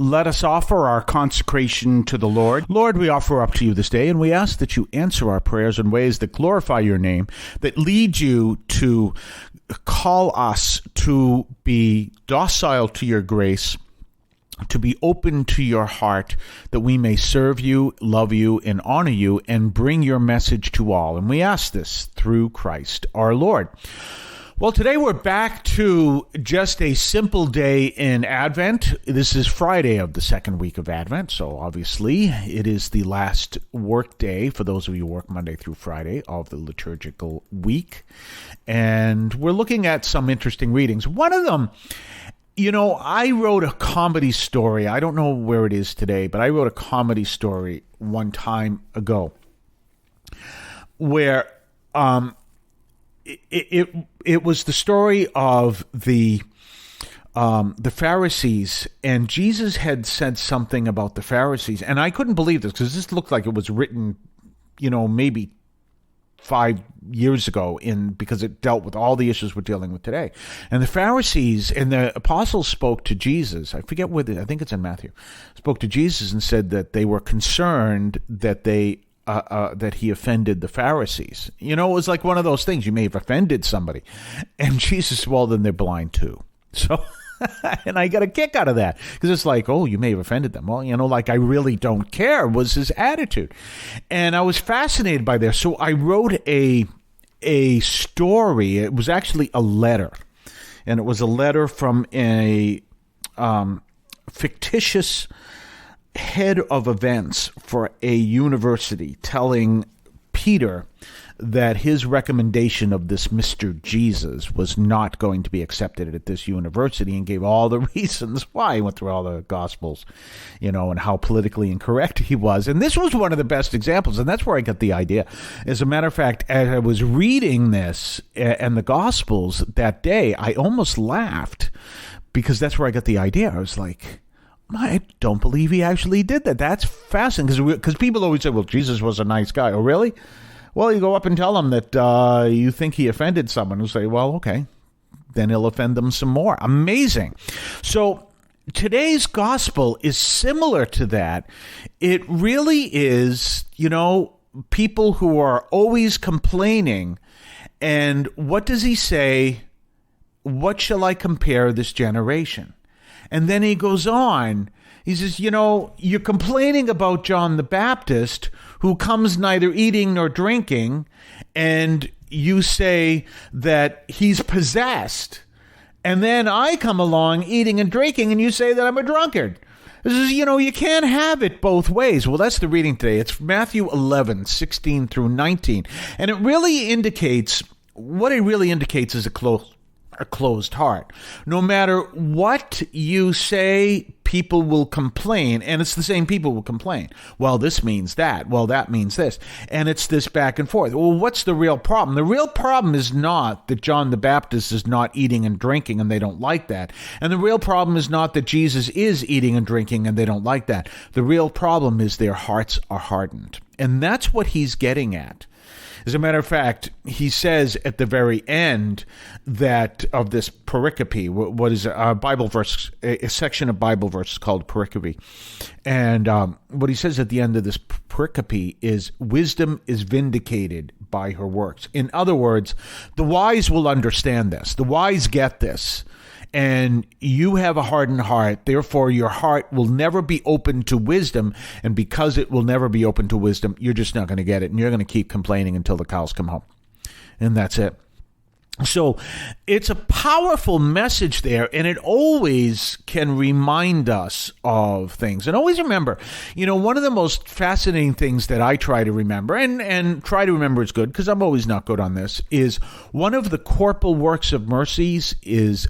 Let us offer our consecration to the Lord. Lord, we offer up to you this day, and we ask that you answer our prayers in ways that glorify your name, that lead you to call us to be docile to your grace, to be open to your heart, that we may serve you, love you, and honor you, and bring your message to all. And we ask this through Christ our Lord. Well, today we're back to just a simple day in Advent. This is Friday of the second week of Advent, so obviously it is the last work day for those of you who work Monday through Friday of the liturgical week. And we're looking at some interesting readings. One of them, I wrote a comedy story. I don't know where it is today, but I wrote a comedy story one time ago where it was the story of the Pharisees, and Jesus had said something about the Pharisees, and I couldn't believe this because this looked like it was written, maybe 5 years ago because it dealt with all the issues we're dealing with today. And the Pharisees and the apostles spoke to Jesus. I forget where, I think it's in Matthew, spoke to Jesus and said that they were concerned that that he offended the Pharisees. It was like one of those things. You may have offended somebody. And Jesus, well, then they're blind too. So, and I got a kick out of that because it's like, oh, you may have offended them. Well, like I really don't care was his attitude. And I was fascinated by this. So I wrote a story. It was actually a letter. And it was a letter from a fictitious head of events for a university telling Peter that his recommendation of this Mr. Jesus was not going to be accepted at this university, and gave all the reasons why. He went through all the Gospels, and how politically incorrect he was. And this was one of the best examples, and that's where I got the idea. As a matter of fact, as I was reading this and the Gospels that day, I almost laughed because that's where I got the idea. I was like, I don't believe he actually did that. That's fascinating because people always say, well, Jesus was a nice guy. Oh, really? Well, you go up and tell him that you think he offended someone. Who say, well, okay, then he'll offend them some more. Amazing. So today's gospel is similar to that. It really is, people who are always complaining. And what does he say? What shall I compare this generation? And then he goes on, he says, you're complaining about John the Baptist, who comes neither eating nor drinking, and you say that he's possessed. And then I come along eating and drinking, and you say that I'm a drunkard. This is, you can't have it both ways. Well, that's the reading today. It's Matthew 11, 16 through 19. And it really indicates, is a closed heart. No matter what you say, people will complain, and it's the same people will complain. Well, this means that. Well, that means this. And it's this back and forth. Well, what's the real problem? The real problem is not that John the Baptist is not eating and drinking and they don't like that. And the real problem is not that Jesus is eating and drinking and they don't like that. The real problem is their hearts are hardened. And that's what he's getting at. As a matter of fact, he says at the very end that of this pericope, what is a Bible verse, a section of Bible verse called pericope. And what he says at the end of this pericope is, wisdom is vindicated by her works. In other words, the wise will understand this. The wise get this. And you have a hardened heart, therefore your heart will never be open to wisdom, and because it will never be open to wisdom, you're just not going to get it, and you're going to keep complaining until the cows come home. And that's it. So it's a powerful message there, and it always can remind us of things. And always remember, one of the most fascinating things that I try to remember, and try to remember is good, because I'm always not good on this, is one of the corporal works of mercies is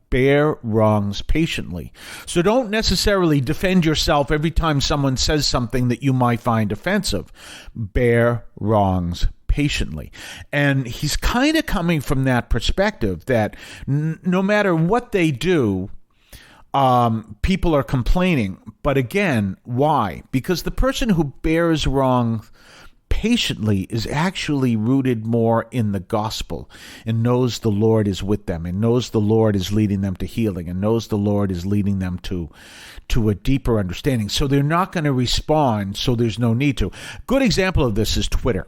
bear wrongs patiently. So don't necessarily defend yourself every time someone says something that you might find offensive. Bear wrongs patiently. And he's kind of coming from that perspective that no matter what they do, people are complaining. But again, why? Because the person who bears wrong patiently is actually rooted more in the gospel and knows the Lord is with them and knows the Lord is leading them to healing and knows the Lord is leading them to a deeper understanding. So they're not going to respond, so there's no need to. Good example of this is Twitter.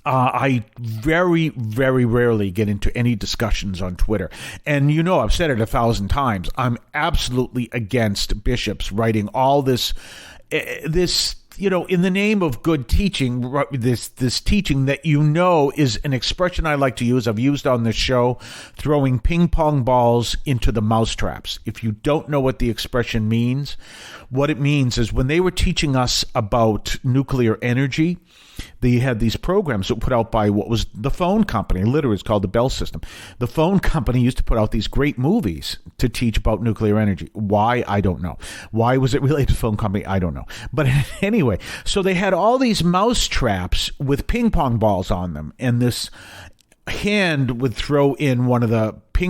I very, very rarely get into any discussions on Twitter. And I've said it 1,000 times. I'm absolutely against bishops writing all this, in the name of good teaching, this teaching that is an expression I like to use, I've used on this show, throwing ping pong balls into the mousetraps. If you don't know what the expression means, what it means is when they were teaching us about nuclear energy, they had these programs that were put out by what was the phone company. Literally, it's called the Bell System. The phone company used to put out these great movies to teach about nuclear energy. Why? I don't know. Why was it related to the phone company? I don't know. But anyway, so they had all these mouse traps with ping pong balls on them, and this hand would throw in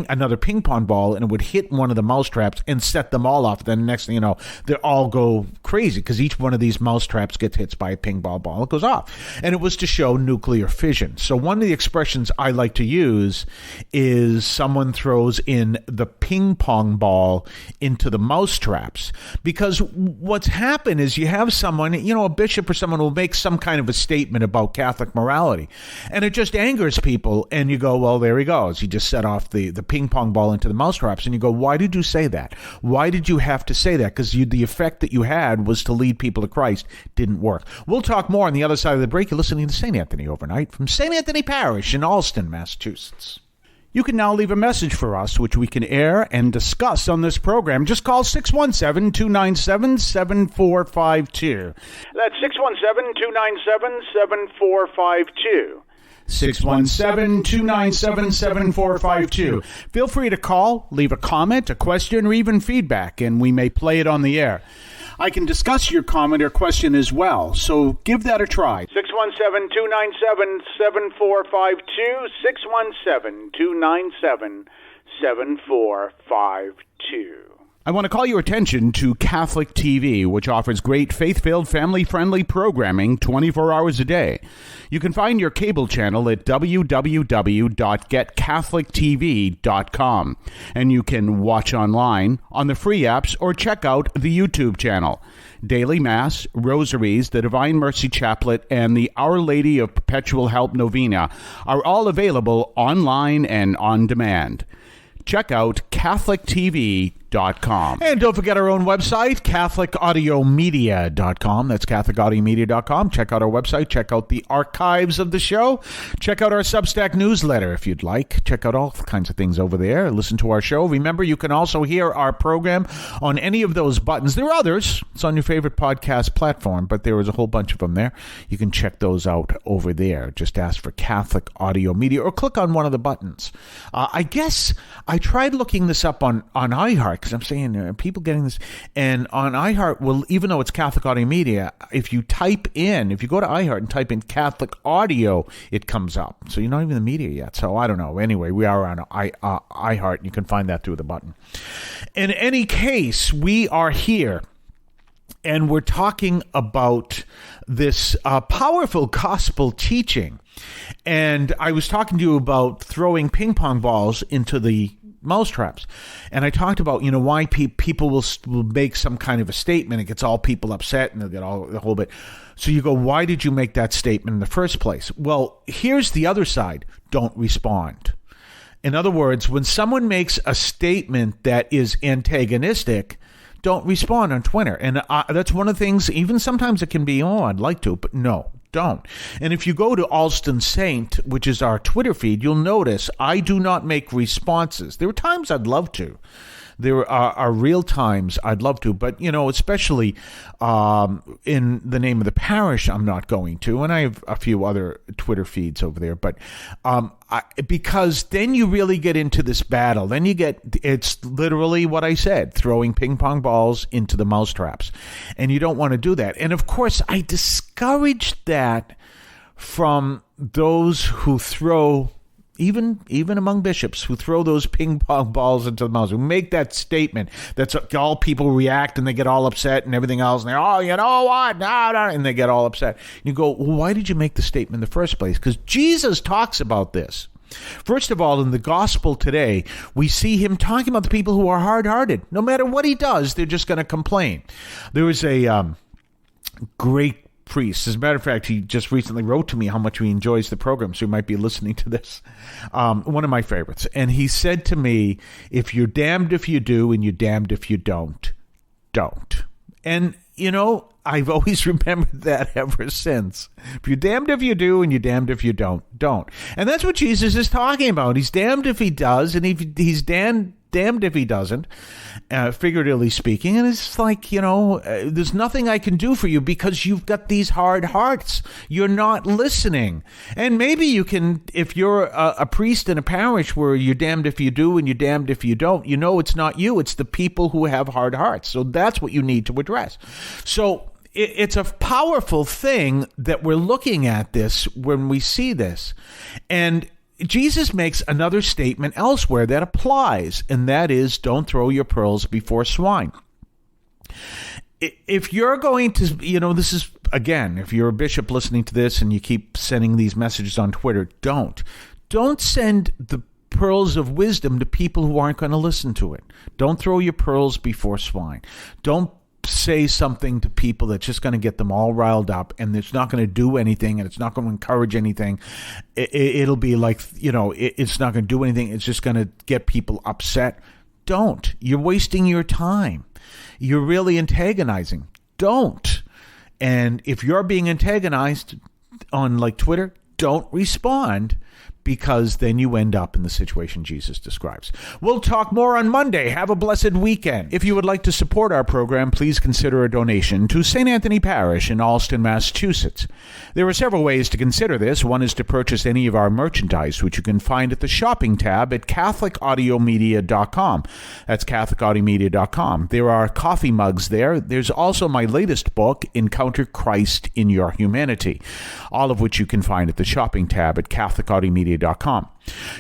another ping pong ball, and it would hit one of the mouse traps and set them all off. Then the next thing you know, they all go crazy because each one of these mouse traps gets hit by a ping pong ball. It goes off. And it was to show nuclear fission. So one of the expressions I like to use is someone throws in the ping pong ball into the mouse traps. Because what's happened is you have someone, a bishop or someone will make some kind of a statement about Catholic morality. And it just angers people. And you go, well, there he goes. He just set off the ping pong ball into the mouse traps. And you go, why did you say that? Why did you have to say that? Because the effect that you had was to lead people to Christ. Didn't work. We'll talk more on the other side of the break. You're listening to St. Anthony Overnight from St. Anthony Parish in Allston, Massachusetts. You can now leave a message for us, which we can air and discuss on this program. Just call 617-297-7452. That's 617-297-7452. 617-297-7452. Feel free to call, leave a comment, a question, or even feedback, and we may play it on the air. I can discuss your comment or question as well, so give that a try. 617-297-7452, 617-297-7452. I want to call your attention to Catholic TV, which offers great faith-filled, family-friendly programming 24 hours a day. You can find your cable channel at www.getcatholictv.com, and you can watch online on the free apps or check out the YouTube channel. Daily Mass, Rosaries, the Divine Mercy Chaplet, and the Our Lady of Perpetual Help Novena are all available online and on demand. Check out CatholicTV.com. And don't forget our own website, CatholicAudiomedia.com. That's CatholicAudiomedia.com. Check out our website. Check out the archives of the show. Check out our Substack newsletter if you'd like. Check out all kinds of things over there. Listen to our show. Remember, you can also hear our program on any of those buttons. There are others. It's on your favorite podcast platform, but there is a whole bunch of them there. You can check those out over there. Just ask for Catholic Audio Media or click on one of the buttons. I guess I tried looking this up on iHeart, because I'm saying people getting this, and on iHeart, well, even though it's Catholic Audio Media, if you go to iHeart and type in Catholic Audio, it comes up. So you're not even the media yet. So I don't know. Anyway, we are on iHeart, and you can find that through the button. In any case, we are here, and we're talking about this powerful gospel teaching. And I was talking to you about throwing ping pong balls into the mousetraps. And I talked about, why people will make some kind of a statement. It gets all people upset and they'll get all the whole bit. So you go, why did you make that statement in the first place? Well, here's the other side. Don't respond. In other words, when someone makes a statement that is antagonistic, don't respond on Twitter. And that's one of the things, even sometimes it can be, I'd like to, but no. Don't. And if you go to Allston Saint, which is our Twitter feed, you'll notice I do not make responses. There are times I'd love to. There are real times I'd love to, but, especially in the name of the parish, I'm not going to. And I have a few other Twitter feeds over there. But because then you really get into this battle. Then it's literally what I said, throwing ping pong balls into the mousetraps. And you don't want to do that. And, of course, I discourage that from those who throw even among bishops who throw those ping pong balls into the mouth, who make that statement, that's all people react and they get all upset and everything else, and they, oh, you know what, no, and they get all upset. You go, well, why did you make the statement in the first place? Because Jesus talks about this. First of all, in the gospel today, we see him talking about the people who are hard-hearted. No matter what he does, they're just going to complain. There was a great priest. As a matter of fact, he just recently wrote to me how much he enjoys the program, so he might be listening to this. One of my favorites. And he said to me, if you're damned if you do and you're damned if you don't, don't. And, you know, I've always remembered that ever since. If you're damned if you do and you're damned if you don't, don't. And that's what Jesus is talking about. He's damned if he does, and he's damned if he doesn't, figuratively speaking. And it's like, you know, there's nothing I can do for you because you've got these hard hearts. You're not listening. And maybe you can, if you're a priest in a parish where you're damned if you do and you're damned if you don't, you know it's not you. It's the people who have hard hearts. So that's what you need to address. So it's a powerful thing that we're looking at this when we see this. And Jesus makes another statement elsewhere that applies, and that is, don't throw your pearls before swine. If you're going to, you know, this is, again, if you're a bishop listening to this and you keep sending these messages on Twitter, don't send the pearls of wisdom to people who aren't going to listen to it. Don't throw your pearls before swine. Don't say something to people that's just going to get them all riled up, and it's not going to do anything, and it's not going to encourage anything. It'll be like, you know, it's not going to do anything. It's just going to get people upset. Don't. You're wasting your time. You're really antagonizing. Don't. And if you're being antagonized on like Twitter, don't respond, because then you end up in the situation Jesus describes. We'll talk more on Monday. Have a blessed weekend. If you would like to support our program, please consider a donation to St. Anthony Parish in Allston, Massachusetts. There are several ways to consider this. One is to purchase any of our merchandise, which you can find at the shopping tab at CatholicAudiomedia.com. That's CatholicAudiomedia.com. There are coffee mugs there. There's also my latest book, Encounter Christ in Your Humanity, all of which you can find at the shopping tab at CatholicAudiomedia.com.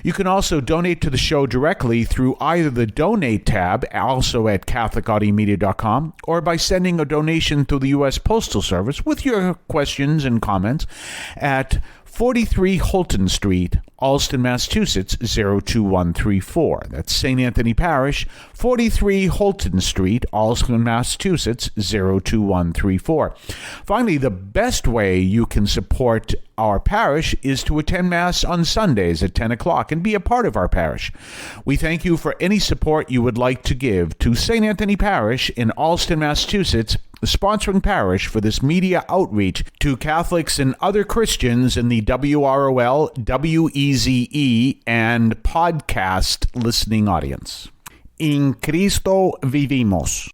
You can also donate to the show directly through either the Donate tab, also at CatholicAudiomedia.com, or by sending a donation to the U.S. Postal Service with your questions and comments at 43 Holton Street, Allston, Massachusetts, 02134. That's St. Anthony Parish, 43 Holton Street, Allston, Massachusetts, 02134. Finally, the best way you can support our parish is to attend Mass on Sundays at 10 o'clock and be a part of our parish. We thank you for any support you would like to give to St. Anthony Parish in Allston, Massachusetts, the sponsoring parish for this media outreach to Catholics and other Christians in the WROL, WEZE, and podcast listening audience. In Cristo vivimos.